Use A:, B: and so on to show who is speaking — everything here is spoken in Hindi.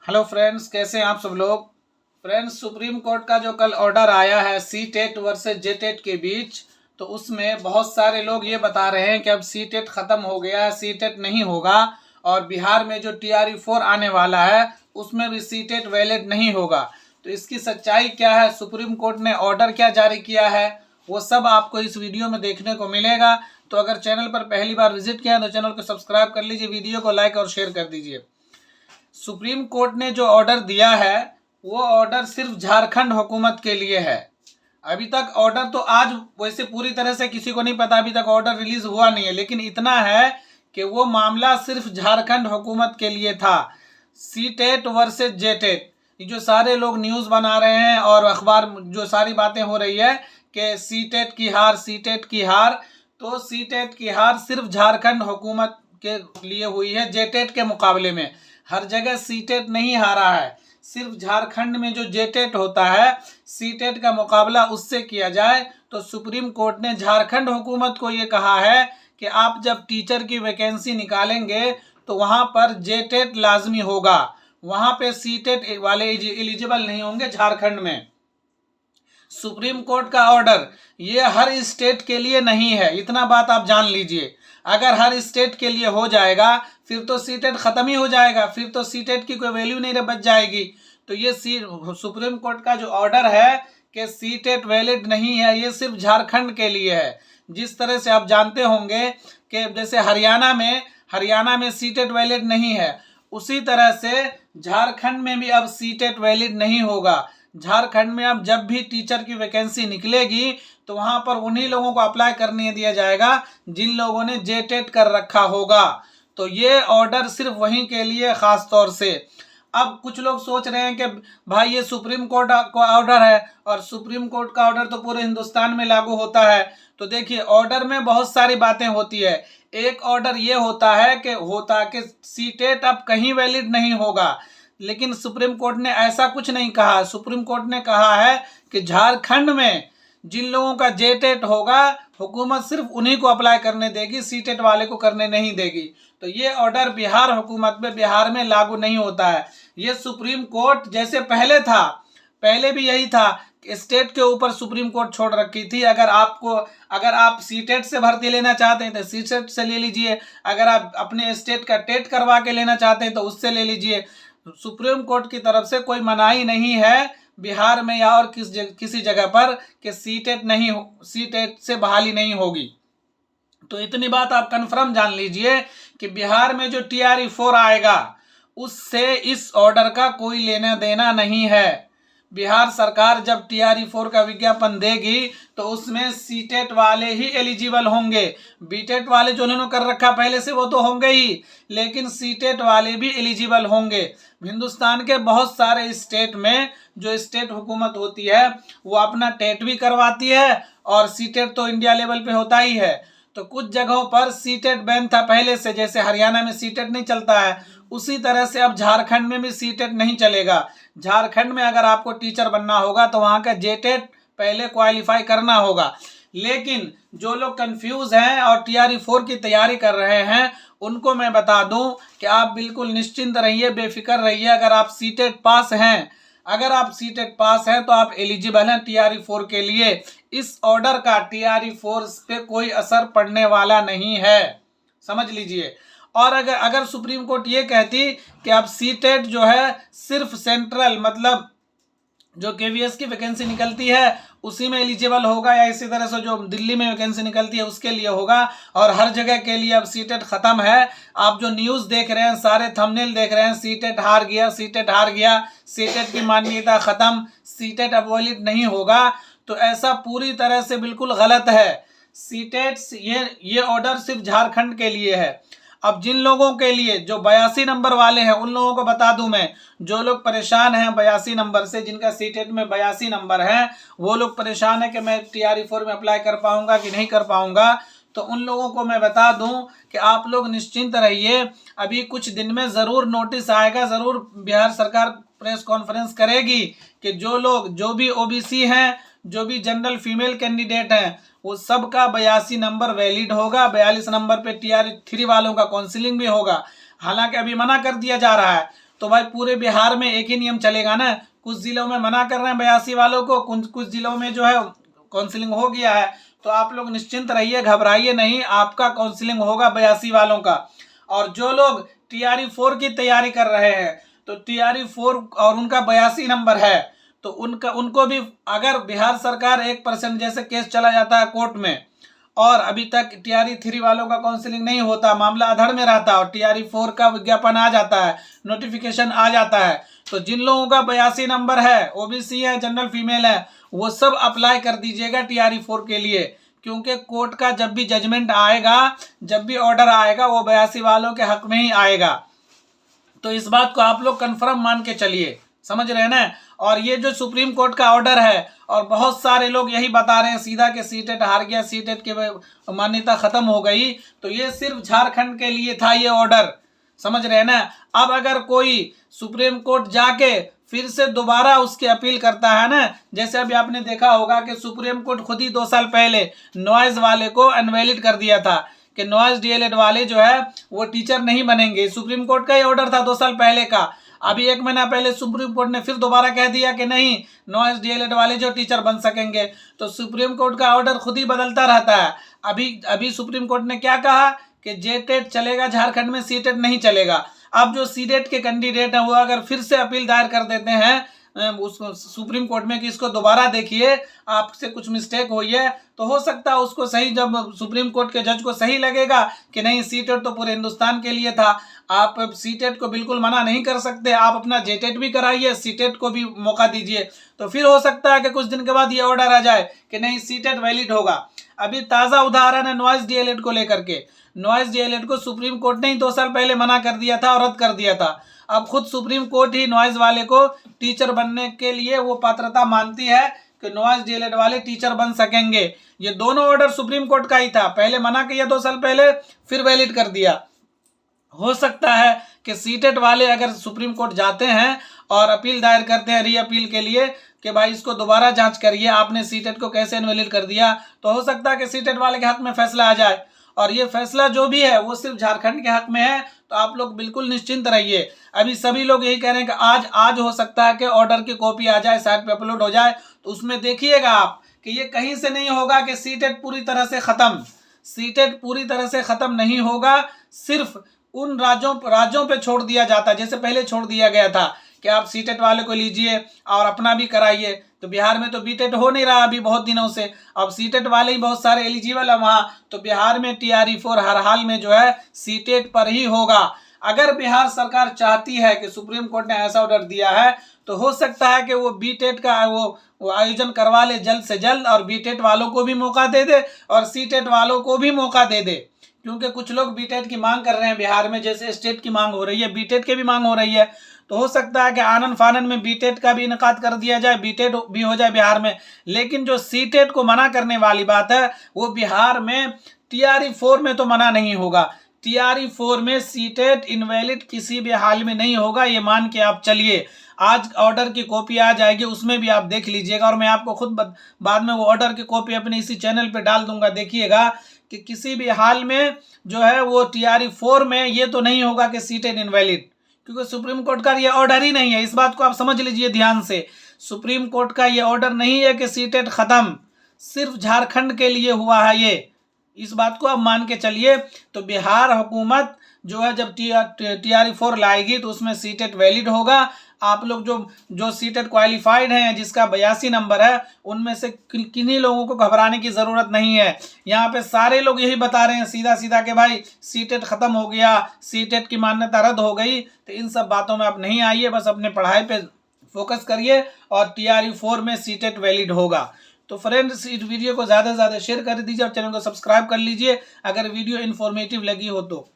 A: हेलो फ्रेंड्स, कैसे हैं आप सब लोग। फ्रेंड्स, सुप्रीम कोर्ट का जो कल ऑर्डर आया है सी टेट वर्सेस जे टेट के बीच, तो उसमें बहुत सारे लोग ये बता रहे हैं कि अब सी टेट ख़त्म हो गया, सी टेट नहीं होगा और बिहार में जो TRE 4 आने वाला है उसमें भी सी टेट वैलिड नहीं होगा। तो इसकी सच्चाई क्या है, सुप्रीम कोर्ट ने ऑर्डर क्या जारी किया है, वो सब आपको इस वीडियो में देखने को मिलेगा। तो अगर चैनल पर पहली बार विजिट किया तो चैनल को सब्सक्राइब कर लीजिए, वीडियो को लाइक और शेयर कर दीजिए। सुप्रीम कोर्ट ने जो ऑर्डर दिया है वो ऑर्डर सिर्फ झारखंड हुकूमत के लिए है। अभी तक ऑर्डर तो आज वैसे पूरी तरह से किसी को नहीं पता, अभी तक ऑर्डर रिलीज हुआ नहीं है, लेकिन इतना है कि वो मामला सिर्फ झारखंड हुकूमत के लिए था। सी टेट वर्सेज जे टेट, ये जो सारे लोग न्यूज़ बना रहे हैं और अखबार जो सारी बातें हो रही है कि सी टेट की हार, सी टेट की हार, तो सी टेट की हार सिर्फ झारखंड हुकूमत के लिए हुई है। जे टेट के मुकाबले में हर जगह सी टेट नहीं हारा है, सिर्फ झारखंड में जो जे टेट होता है सी टेट का मुकाबला उससे किया जाए। तो सुप्रीम कोर्ट ने झारखंड हुकूमत को ये कहा है कि आप जब टीचर की वैकेंसी निकालेंगे तो वहाँ पर जे टेट लाजमी होगा, वहाँ पे सी टेट वाले एलिजिबल नहीं होंगे झारखंड में। सुप्रीम कोर्ट का ऑर्डर ये हर स्टेट के लिए नहीं है, इतना बात आप जान लीजिए। अगर हर स्टेट के लिए हो जाएगा फिर तो सी टेट ख़त्म ही हो जाएगा, फिर तो सी टेट की कोई वैल्यू नहीं बच जाएगी। तो ये सुप्रीम कोर्ट का जो ऑर्डर है कि सी टेट वैलिड नहीं है, ये सिर्फ झारखंड के लिए है। जिस तरह से आप जानते होंगे कि जैसे हरियाणा में सी टेट वैलिड नहीं है, उसी तरह से झारखंड में भी अब सी टेट वैलिड नहीं होगा। झारखंड में अब जब भी टीचर की वैकेंसी निकलेगी तो वहां पर उन्हीं लोगों को अप्लाई करने दिया जाएगा जिन लोगों ने जे टेट कर रखा होगा। तो ये ऑर्डर सिर्फ वहीं के लिए खास तौर से। अब कुछ लोग सोच रहे हैं कि भाई ये सुप्रीम कोर्ट का ऑर्डर है और सुप्रीम कोर्ट का ऑर्डर तो पूरे हिंदुस्तान में लागू होता है। तो देखिए, ऑर्डर में बहुत सारी बातें होती है। एक ऑर्डर ये होता है कि सी टेट अब कहीं वैलिड नहीं होगा, लेकिन सुप्रीम कोर्ट ने ऐसा कुछ नहीं कहा। सुप्रीम कोर्ट ने कहा है कि झारखंड में जिन लोगों का जे टेट होगा हुकूमत सिर्फ उन्हीं को अप्लाई करने देगी, सी टेट वाले को करने नहीं देगी। तो ये ऑर्डर बिहार हुकूमत में, बिहार में लागू नहीं होता है। ये सुप्रीम कोर्ट जैसे पहले था, पहले भी यही था, स्टेट के ऊपर सुप्रीम कोर्ट छोड़ रखी थी। अगर आप सी टेट से भर्ती लेना चाहते हैं तो सी टेट से ले लीजिए, अगर आप अपने स्टेट का टेट करवा के लेना चाहते हैं तो उससे ले लीजिए। सुप्रीम कोर्ट की तरफ से कोई मनाही नहीं है बिहार में या और किसी जगह पर कि सी टेट से बहाली नहीं होगी। तो इतनी बात आप कन्फर्म जान लीजिए कि बिहार में जो TRE 4 आएगा उससे इस ऑर्डर का कोई लेना देना नहीं है। बिहार सरकार जब TRE 4 का विज्ञापन देगी तो उसमें सी टेट वाले ही एलिजिबल होंगे। बी टेट वाले जो उन्होंने कर रखा पहले से वो तो होंगे ही, लेकिन सी टेट वाले भी एलिजिबल होंगे। हिंदुस्तान के बहुत सारे स्टेट में जो स्टेट हुकूमत होती है वो अपना टेट भी करवाती है और सी टेट तो इंडिया लेवल पे होता ही है। तो कुछ जगहों पर सी टेट बैन था पहले से, जैसे हरियाणा में सी टेट नहीं चलता है, उसी तरह से अब झारखंड में भी सी टेट नहीं चलेगा। झारखंड में अगर आपको टीचर बनना होगा तो वहाँ का जे टेट पहले क्वालिफाई करना होगा। लेकिन जो लोग कंफ्यूज हैं और TRE 4 की तैयारी कर रहे हैं उनको मैं बता दूं कि आप बिल्कुल निश्चिंत रहिए, बेफिक्र रहिए। अगर आप सी टेट पास हैं तो आप एलिजिबल हैं TRE 4 के लिए। इस ऑर्डर का TRE 4 पे कोई असर पड़ने वाला नहीं है, समझ लीजिए। और अगर सुप्रीम कोर्ट ये कहती कि अब सी टेट जो है सिर्फ सेंट्रल, मतलब जो KVS की वैकेंसी निकलती है उसी में एलिजिबल होगा, या इसी तरह से जो दिल्ली में वैकेंसी निकलती है उसके लिए होगा, और हर जगह के लिए अब सी टेट ख़त्म है। आप जो न्यूज़ देख रहे हैं, सारे थंबनेल देख रहे हैं, सी टेट हार गया, सी टेट हार गया, सी टेट की मान्यता ख़त्म, सी टेट अब वैलिड नहीं होगा, तो ऐसा पूरी तरह से बिल्कुल गलत है। सी टेट ये ऑर्डर सिर्फ झारखंड के लिए है। अब जिन लोगों के लिए जो 82 नंबर वाले हैं उन लोगों को बता दूं मैं, जो लोग परेशान हैं 82 नंबर से, जिनका सी टेट में 82 नंबर है, वो लोग परेशान है कि मैं TRE 4 में अप्लाई कर पाऊंगा कि नहीं कर पाऊंगा, तो उन लोगों को मैं बता दूं कि आप लोग निश्चिंत रहिए। अभी कुछ दिन में ज़रूर नोटिस आएगा, ज़रूर बिहार सरकार प्रेस कॉन्फ्रेंस करेगी कि जो भी OBC हैं, जो भी जनरल फीमेल कैंडिडेट हैं, वो सबका 82 नंबर वैलिड होगा। 42 नंबर पे TRE 3 वालों का काउंसिलिंग भी होगा। हालांकि अभी मना कर दिया जा रहा है, तो भाई पूरे बिहार में एक ही नियम चलेगा ना। कुछ जिलों में मना कर रहे हैं 82 वालों को, कुछ जिलों में जो है काउंसलिंग हो गया है। तो आप लोग निश्चिंत रहिए, घबराइए नहीं, आपका काउंसलिंग होगा 82 वालों का। और जो लोग TRE 4 की तैयारी कर रहे हैं, तो TRE 4 और उनका 82 नंबर है, तो उनको भी अगर बिहार सरकार 1% जैसे केस चला जाता है कोर्ट में, और अभी तक TRE 3 वालों का काउंसलिंग नहीं होता, मामला अधर में रहता है, और TRE 4 का विज्ञापन आ जाता है, नोटिफिकेशन आ जाता है, तो जिन लोगों का 82 नंबर है, OBC है, जनरल फीमेल है, वो सब अप्लाई कर दीजिएगा TRE 4 के लिए। क्योंकि कोर्ट का जब भी जजमेंट आएगा, जब भी ऑर्डर आएगा, वो 82 वालों के हक में ही आएगा। तो इस बात को आप लोग कंफर्म मान के चलिए, समझ रहे हैं ना। और ये जो सुप्रीम कोर्ट का ऑर्डर है, और बहुत सारे लोग यही बता रहे हैं सीधा कि सीटेट हार गया, सीटेट की मान्यता खत्म हो गई, तो ये सिर्फ झारखंड के लिए था ये ऑर्डर, समझ रहे हैं ना। अब अगर कोई सुप्रीम कोर्ट जाके फिर से दोबारा उसकी अपील करता है ना, जैसे अभी आपने देखा होगा कि सुप्रीम कोर्ट खुद ही 2 साल पहले नॉइज वाले को अनवैलिड कर दिया था कि नॉइज DLED वाले जो है वो टीचर नहीं बनेंगे। सुप्रीम कोर्ट का ये ऑर्डर था 2 साल पहले का। अभी 1 महीना पहले सुप्रीम कोर्ट ने फिर दोबारा कह दिया कि नहीं, नॉइज DLED वाले जो टीचर बन सकेंगे। तो सुप्रीम कोर्ट का ऑर्डर खुद ही बदलता रहता है। अभी सुप्रीम कोर्ट ने क्या कहा कि JTET चलेगा झारखंड में, सीटेट नहीं चलेगा। अब जो सीटेट के कैंडिडेट हैं वो अगर फिर से अपील दायर कर देते हैं उस सुप्रीम कोर्ट में कि इसको दोबारा देखिए, आपसे कुछ मिस्टेक हुई है, तो हो सकता है उसको सही, जब सुप्रीम कोर्ट के जज को सही लगेगा कि नहीं सीटेट तो पूरे हिंदुस्तान के लिए था, आप सीटेट को बिल्कुल मना नहीं कर सकते, आप अपना JTET भी कराइए, सीटेट को भी मौका दीजिए, तो फिर हो सकता है कि कुछ दिन के बाद ये ऑर्डर आ जाए कि नहीं सीटेट वैलिड होगा। अभी ताज़ा उदाहरण है नॉइज DLED को लेकर के। नॉइज DLED को सुप्रीम कोर्ट ने ही 2 साल पहले मना कर दिया था और रद्द कर दिया था। अब खुद सुप्रीम कोर्ट ही नॉइज वाले को टीचर बनने के लिए वो पात्रता मानती है कि नॉइज DLED वाले टीचर बन सकेंगे। ये दोनों ऑर्डर सुप्रीम कोर्ट का ही था, पहले मना किया 2 साल पहले, फिर वैलिड कर दिया। हो सकता है कि सीटेट वाले अगर सुप्रीम कोर्ट जाते हैं और अपील दायर करते हैं री अपील के लिए कि भाई इसको दोबारा जांच करिए, आपने सीटेट को कैसे इनवैलिड कर दिया, तो हो सकता है कि सीटेट वाले के हक में फैसला आ जाए। और ये फैसला जो भी है वो सिर्फ झारखंड के हक में है, तो आप लोग बिल्कुल निश्चिंत रहिए। अभी सभी लोग यही कह रहे हैं कि आज हो सकता है कि ऑर्डर की कॉपी आ जाए, साइट पे अपलोड हो जाए, तो उसमें देखिएगा आप कि ये कहीं से नहीं होगा कि सीटेट पूरी तरह से खत्म। सीटेट पूरी तरह से खत्म नहीं होगा, सिर्फ उन राज्यों पे छोड़ दिया जाता है, जैसे पहले छोड़ दिया गया था कि आप सीटेट वाले को लीजिए और अपना भी कराइए। तो बिहार में तो बीटेट हो नहीं रहा अभी बहुत दिनों से, अब सीटेट वाले ही बहुत सारे एलिजिबल है वहाँ, तो बिहार में TRE 4 हर हाल में जो है सीटेट पर ही होगा। अगर बिहार सरकार चाहती है कि सुप्रीम कोर्ट ने ऐसा ऑर्डर दिया है, तो हो सकता है कि वो बीटेट का वो आयोजन करवा ले जल्द से जल्द, और बीटेट वालों को भी मौका दे दे और सीटेट वालों को भी मौका दे दे। क्योंकि कुछ लोग बीटेट की मांग कर रहे हैं बिहार में, जैसे स्टेट की मांग हो रही है, बीटेट की भी मांग हो रही है। तो हो सकता है कि आनन फानन में बीटेट का भी इनकाद कर दिया जाए, बीटेट भी हो जाए बिहार में। लेकिन जो सीटेट को मना करने वाली बात है वो बिहार में TRE 4 में तो मना नहीं होगा। TRE 4 में सीटेट इनवैलिड किसी भी हाल में नहीं होगा, ये मान के आप चलिए। आज ऑर्डर की कॉपी आ जाएगी, उसमें भी आप देख लीजिएगा, और मैं आपको खुद बाद में वो ऑर्डर की कॉपी अपने इसी चैनल पे डाल दूंगा। देखिएगा कि किसी भी हाल में जो है वो TRE 4 में ये तो नहीं होगा कि सीटेट इनवैलिड, क्योंकि सुप्रीम कोर्ट का ये ऑर्डर ही नहीं है। इस बात को आप समझ लीजिए ध्यान से, सुप्रीम कोर्ट का ये ऑर्डर नहीं है कि सीटेट खत्म, सिर्फ झारखंड के लिए हुआ है ये, इस बात को आप मान के चलिए। तो बिहार हुकूमत जो है जब TRE 4 लाएगी तो उसमें सीटेट वैलिड होगा। आप लोग जो सीटेट क्वालिफाइड हैं, जिसका 82 नंबर है, उनमें से किन्हीं लोगों को घबराने की ज़रूरत नहीं है। यहाँ पे सारे लोग यही बता रहे हैं सीधा सीधा कि भाई सीटेट ख़त्म हो गया, सीटेट की मान्यता रद्द हो गई। तो इन सब बातों में आप नहीं आइए, बस अपने पढ़ाई पे फोकस करिए, और TRE 4 में सीटेट वैलिड होगा। तो फ्रेंड्स, इस वीडियो को ज़्यादा से ज़्यादा शेयर कर दीजिए और चैनल को सब्सक्राइब कर लीजिए अगर वीडियो इन्फॉर्मेटिव लगी हो तो।